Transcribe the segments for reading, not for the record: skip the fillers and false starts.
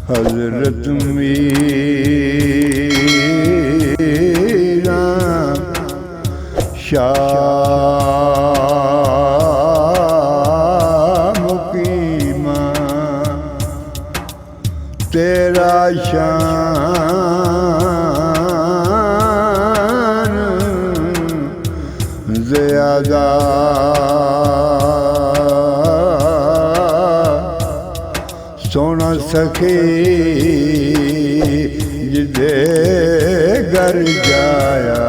हजरत मीरा शाह मुकीमा तेरा शान ज़्यादा सोना सखी जिदे घर जाया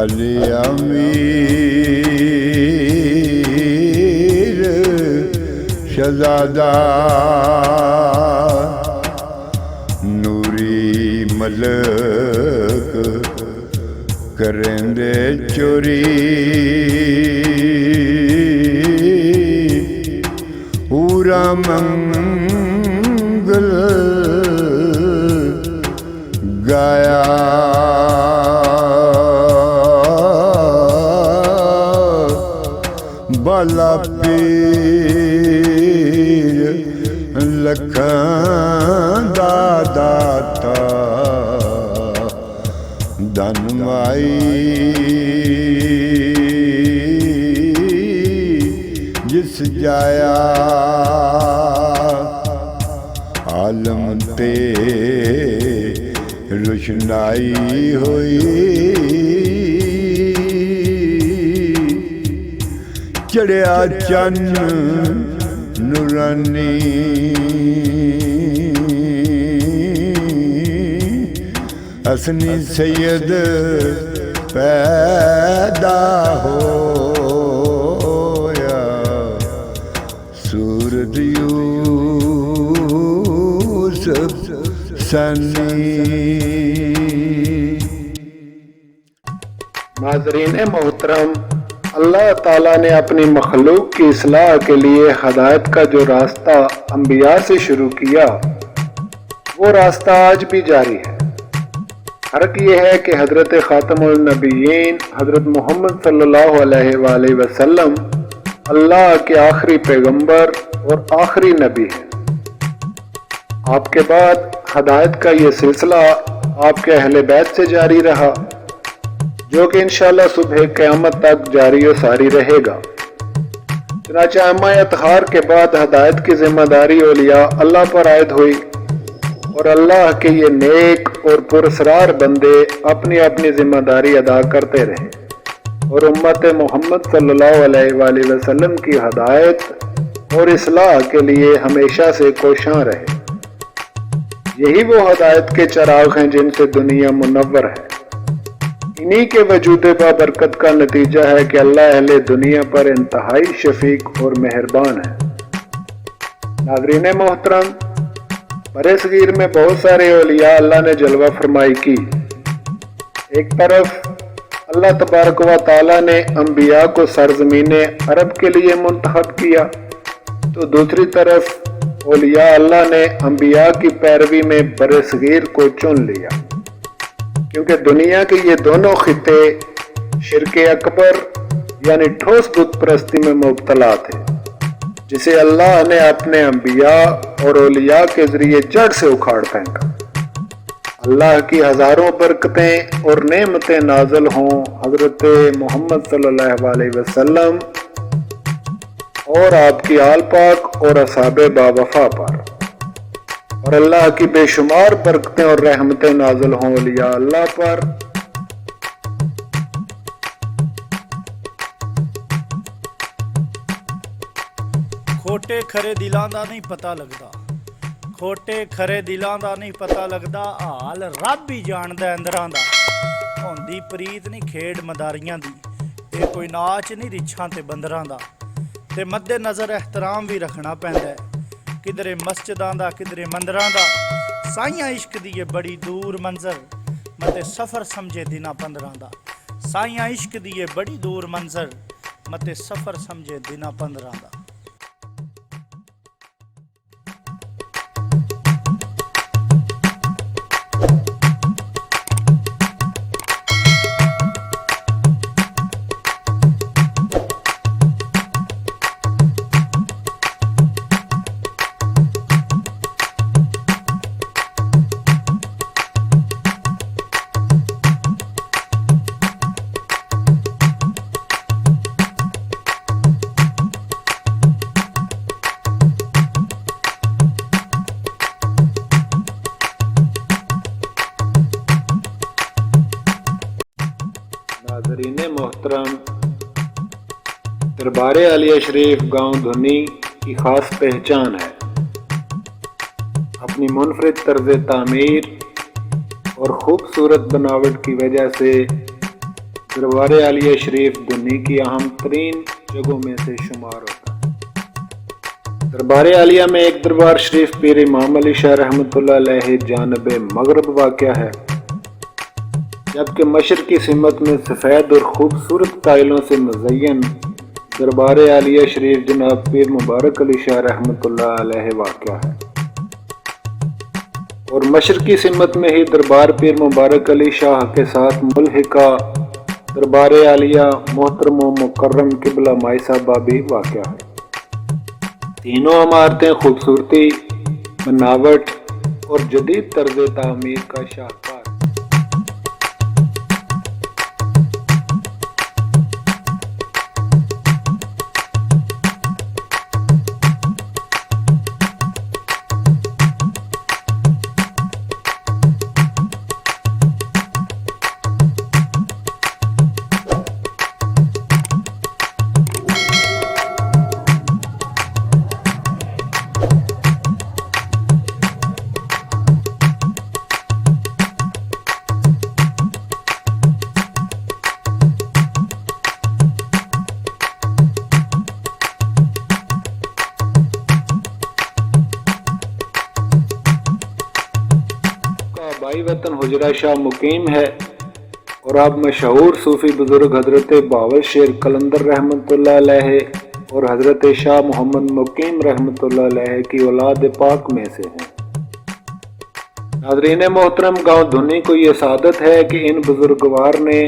अली अमीर शहज़ादा नूरी मलक करेंदे चोरी पूरा मंगल गाया बाला पीर लखां दा दाता धन माई जिस जाया आलम ते रोशनाई हुई चढ़िया चन्न नूरानी असनी सैयद पैदा होया सूरत यूसुफ सनी। नाज़रीन मोहतरम, अल्लाह ताला ने अपनी मखलूक की इस्लाह के लिए हदायत का जो रास्ता अंबिया से शुरू किया वो रास्ता आज भी जारी है। फर्क ये है कि हज़रत ख़ातमुल नबिय्यीन हज़रत मोहम्मद सल्लल्लाहु अलैहि वसल्लम अल्लाह के आखिरी पैगंबर और आखिरी नबी हैं। आपके बाद हदायत का ये सिलसिला आपके अहले बैत से जारी रहा, जो कि इंशाअल्लाह सुबह क़यामत तक जारी और सारी रहेगा। चुनांचे अम्मा अतहार के बाद हदायत की जिम्मेदारी औलिया अल्लाह पर आयद हुई और अल्लाह के ये नेक और पुरस्रार बंदे अपनी अपनी जिम्मेदारी अदा करते रहे और उम्मत मोहम्मद सल्लल्लाहु अलैहि वसल्लम की हदायत और इस्लाह के लिए हमेशा से कोशां रहे। यही वो हदायत के चिराग हैं जिनसे दुनिया मुनव्वर है। इन्हीं के वजूद बाबरकत का नतीजा है कि अल्लाह अहले दुनिया पर इंतहाई शफीक और मेहरबान है। नाज़रीन मोहतरम, बरे-सगीर में बहुत सारे औलिया अल्लाह ने जलवा फरमाई की। एक तरफ अल्लाह तबारक व तआला ने अंबिया को सरजमीने अरब के लिए मुंतखब किया, तो दूसरी तरफ औलिया अल्लाह ने अंबिया की पैरवी में बरे-सगीर को चुन लिया, क्योंकि दुनिया के ये दोनों खिते शिर्क अकबर यानी ठोस बुत परस्ती में मुब्तला थे। जिसे अल्लाह ने अपने अंबिया और औलिया के जरिए जड़ से उखाड़ फेंका। अल्लाह की हजारों बरकतें और नेमतें नाज़िल हों हजरत मोहम्मद सल्लल्लाहु अलैहि वसल्लम और आपकी आल पाक और असहाबे बावफा पर, और अल्लाह की बेशुमार बरकतें और रहमतें नाज़िल हों औलिया अल्लाह पर। खोटे खरे दिलां दा नहीं पता लगदा, खोटे खरे दिलां दा नहीं पता लगदा, हाल रब ही जानदा अंदरां दा। होंदी प्रीत नहीं खेड मदारियां दी, ये कोई नाच नहीं रिछां ते बंदरां दा। ते मद्दे नज़र एहतराम भी रखना पैंदा है, किधरे मस्जिदां दा किधरे मंदरां दा। साइयां इश्क दी ये बड़ी दूर मंजर, मते सफ़र समझे दिना 15 दा। साइयां इश्क दी ये बड़ी दूर मंजर, मते सफ़र समझे दिना 15 दा। नाज़रीन मोहतरम, दरबार आलिया शरीफ गांव धुनी की ख़ास पहचान है अपनी मुनफरिद तर्ज तामीर और ख़ूबसूरत बनावट की वजह से। दरबार आलिया शरीफ धुनी की अहम तरीन जगहों में से शुमार होता है। दरबार आलिया में एक दरबार शरीफ पीर इमाम अली शाह रहमतुल्लाह अलैह जानब मगरब वाक़या है, जबकि मशरकी सिमत में सफ़ेद और ख़ूबसूरत टाइलों से मुज़य्यन दरबार आलिया शरीफ जनाब पीर मुबारक अली शाह रहमतुल्लाह अलैह वाक़या है। और मशरकी सिमत में ही दरबार पीर मुबारक अली शाह के साथ मुल्हिका दरबार आलिया मोहतरम व मुकर्रम किबला माई साहबा भी वाक़या है। तीनों इमारतें खूबसूरती, बनावट और जदीद तर्ज तामीर का शाहकार। बाई वतन हुजरा शाह मुकीम है और अब मशहूर सूफी बुजुर्ग हजरत बावल शेर कलंदर रहमतुल्लाह अलैह और हजरत शाह मोहम्मद मुकीम रहमतुल्लाह अलैह की औलाद पाक में से हैं। नाज़रीन मोहतरम, गांव धुनी को ये सादत है कि इन बुजुर्गवार ने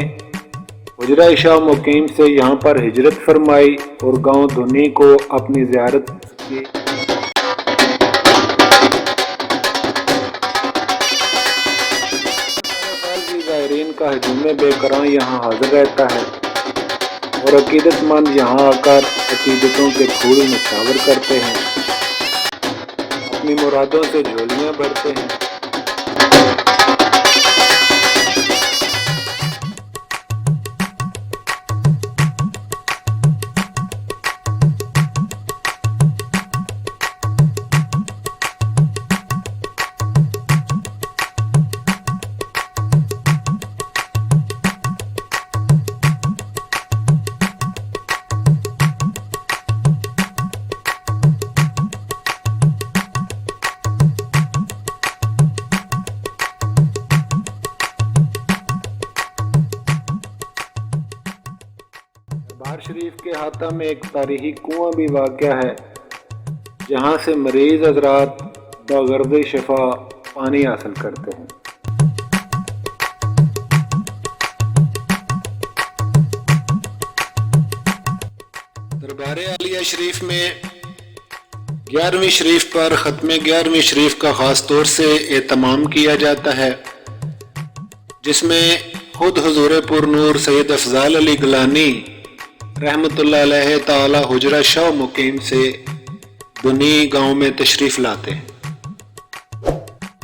हुजरा शाह मुकीम से यहाँ पर हिजरत फरमाई और गांव धुनी को अपनी ज़ियारत की। का हजूम बेकरां यहाँ हाजिर रहता है और अकीदतमंद यहाँ आकर अकीदतों के फूल निछावर करते हैं, अपनी मुरादों से झोलियाँ भरते हैं। दरबार शरीफ के हाथा में एक तारीखी कुआं भी वाक़या है, जहाँ से मरीज हजरात बागर्द शफा पानी हासिल करते हैं। दरबार आलिया शरीफ में 11वीं शरीफ पर ख़त्म 11वीं शरीफ का ख़ास तौर से एहतमाम किया जाता है, जिसमें खुद हुजूर पुरनूर सैयद अफजाल अली गिलानी रहमतुल्लाह अलैह ताला हुजरा शाह मुकीम से बुनी गांव में तशरीफ़ लाते हैं।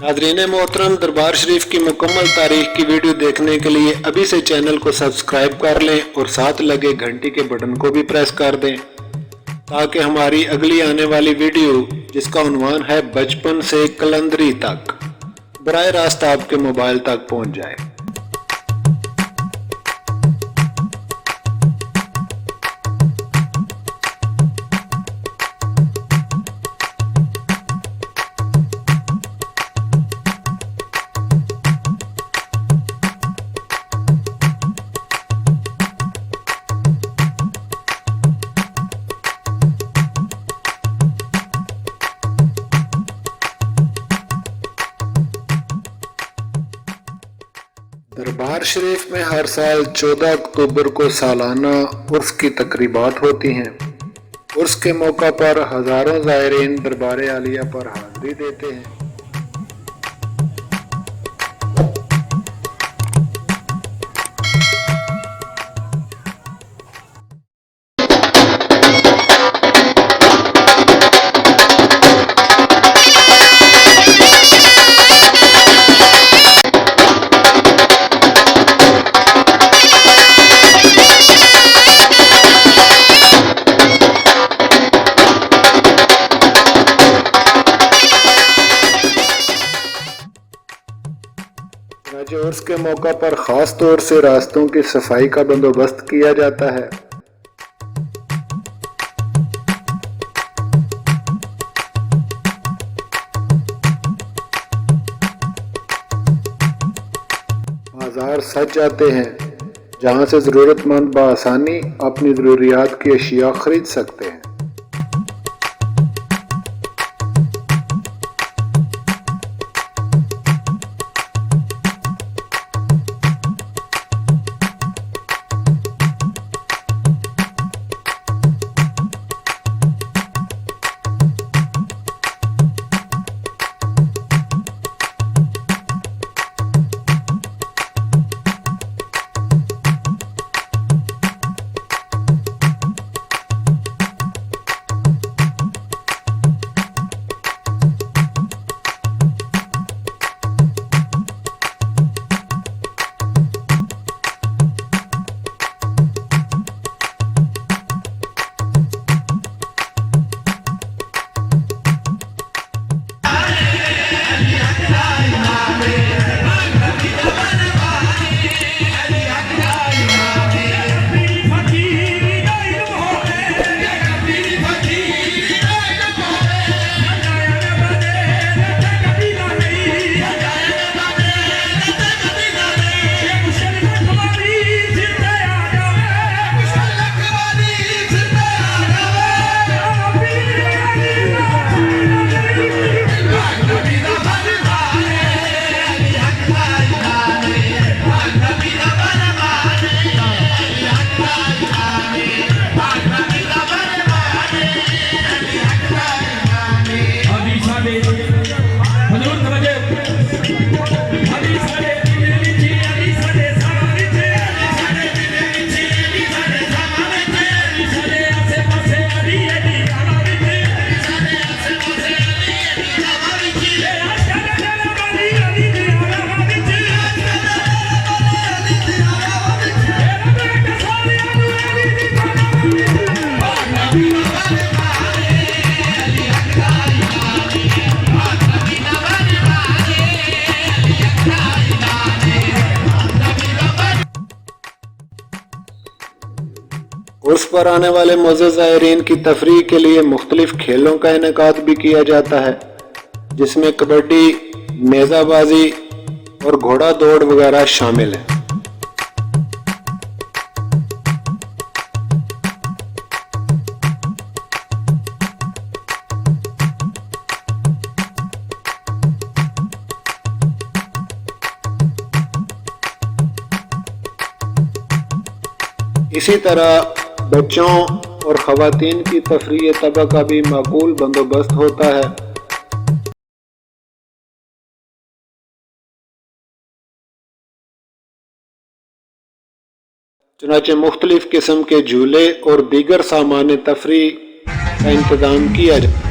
नाज़रीन मोहतरम, दरबार शरीफ की मुकम्मल तारीख की वीडियो देखने के लिए अभी से चैनल को सब्सक्राइब कर लें और साथ लगे घंटी के बटन को भी प्रेस कर दें, ताकि हमारी अगली आने वाली वीडियो, जिसका उन्वान है बचपन से कलंदरी तक, बराह रास्त आपके मोबाइल तक पहुंच जाए। दरबार शरीफ में हर साल 14 अक्टूबर को सालाना उर्स की तकरीबात होती हैं। उर्स के मौका पर हज़ारों ज़ायरीन दरबार आलिया पर हाज़िरी देते हैं। उर्स के मौका पर खास तौर से रास्तों की सफाई का बंदोबस्त किया जाता है। बाजार सज जाते हैं, जहां से जरूरतमंद बआसानी अपनी जरूरियात की अशिया खरीद सकते हैं। उर्स पर आने वाले मुअज़्ज़ज़ ज़ायरीन की तफरीह के लिए मुख्तलिफ खेलों का इनेकाद भी किया जाता है, जिसमें कबड्डी, नेज़ाबाजी और घोड़ा दौड़ वगैरह शामिल है। इसी तरह बच्चों और ख़वातीन की तफरीह तबा का भी माकूल बंदोबस्त होता है। चुनाचे मुख्तलिफ किस्म के झूले और दीगर सामान तफरीह का इंतज़ाम किया जाए।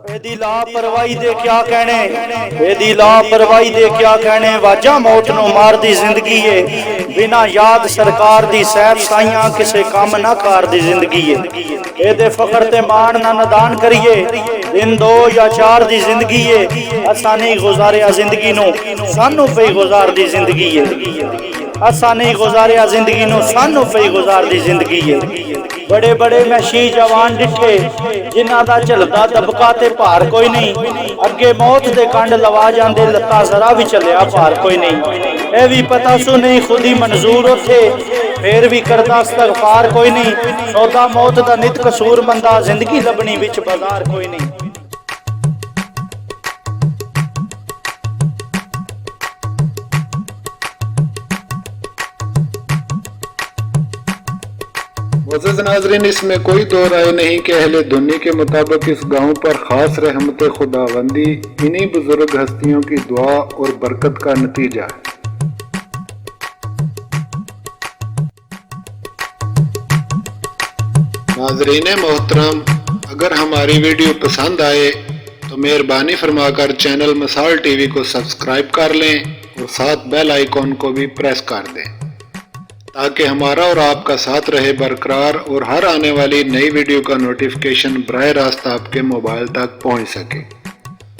ਇਹਦੀ ਲਾਪਰਵਾਹੀ ਦੇ ਕਿਆ ਕਹਿਣੇ, ਇਹਦੀ ਲਾਪਰਵਾਹੀ ਦੇ ਕਿਆ ਕਹਿਣੇ। ਵਾਜਾ ਮੌਤ ਨੂੰ ਮਾਰਦੀ ਜ਼ਿੰਦਗੀ ਏ, ਬਿਨਾ ਯਾਦ ਸਰਕਾਰ ਦੀ ਸਹਿਬ ਸਾਈਆਂ ਕਿਸੇ ਕੰਮ ਨਾ ਕਰਦੀ ਜ਼ਿੰਦਗੀ ਏ। ਇਹਦੇ ਫਖਰ ਤੇ ਮਾਣ ਨਾ ਨਦਾਨ ਕਰੀਏ, ਦਿਨ 2 ਜਾਂ 4 ਦੀ ਜ਼ਿੰਦਗੀ ਏ। ਅਸਾਂ ਨਹੀਂ ਗੁਜ਼ਾਰਿਆ ਜ਼ਿੰਦਗੀ ਨੂੰ, ਸਾਨੂੰ ਪਈ ਗੁਜ਼ਾਰਦੀ ਜ਼ਿੰਦਗੀ ਏ। ਅਸਾਂ ਨਹੀਂ ਗੁਜ਼ਾਰਿਆ ਜ਼ਿੰਦਗੀ ਨੂੰ, ਸਾਨੂੰ ਪਈ ਗੁਜ਼ਾਰਦੀ ਜ਼ਿੰਦਗੀ ਏ। बड़े बड़े मैं शी जवान डिठे, जिन्हां दा झलदा दबका ते भार कोई नहीं। अगे मौत दे कंड लवा जांदे, लत्तां जरा भी चलिया भार कोई नहीं। ए भी पता सु नहीं खुद ही मंजूर उथे, फिर भी करदा इस्तगफार कोई नहीं। सौदा मौत दा नित कसूर बंदा, जिंदगी लभनी विच बाजार कोई नहीं। मुअज़्ज़ज़ नाज़रीन, इसमें कोई दो राय नहीं कि अहले दुनिया के मुताबिक इस गांव पर खास रहमत खुदावंदी इन्हीं बुजुर्ग हस्तियों की दुआ और बरकत का नतीजा है। नाज़रीन मोहतरम, अगर हमारी वीडियो पसंद आए तो मेहरबानी फरमाकर चैनल मिसाल टीवी को सब्सक्राइब कर लें और साथ बेल आइकॉन को भी प्रेस कर दें, ताकि हमारा और आपका साथ रहे बरकरार और हर आने वाली नई वीडियो का नोटिफिकेशन बराह रास्त आपके मोबाइल तक पहुंच सके।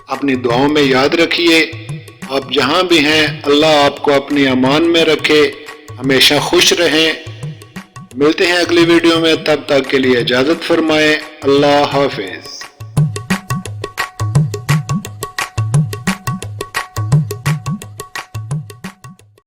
अपनी दुआओं में याद रखिए, आप जहां भी हैं अल्लाह आपको अपनी अमान में रखे, हमेशा खुश रहें। मिलते हैं अगली वीडियो में, तब तक के लिए इजाज़त फरमाएं। अल्लाह हाफिज़।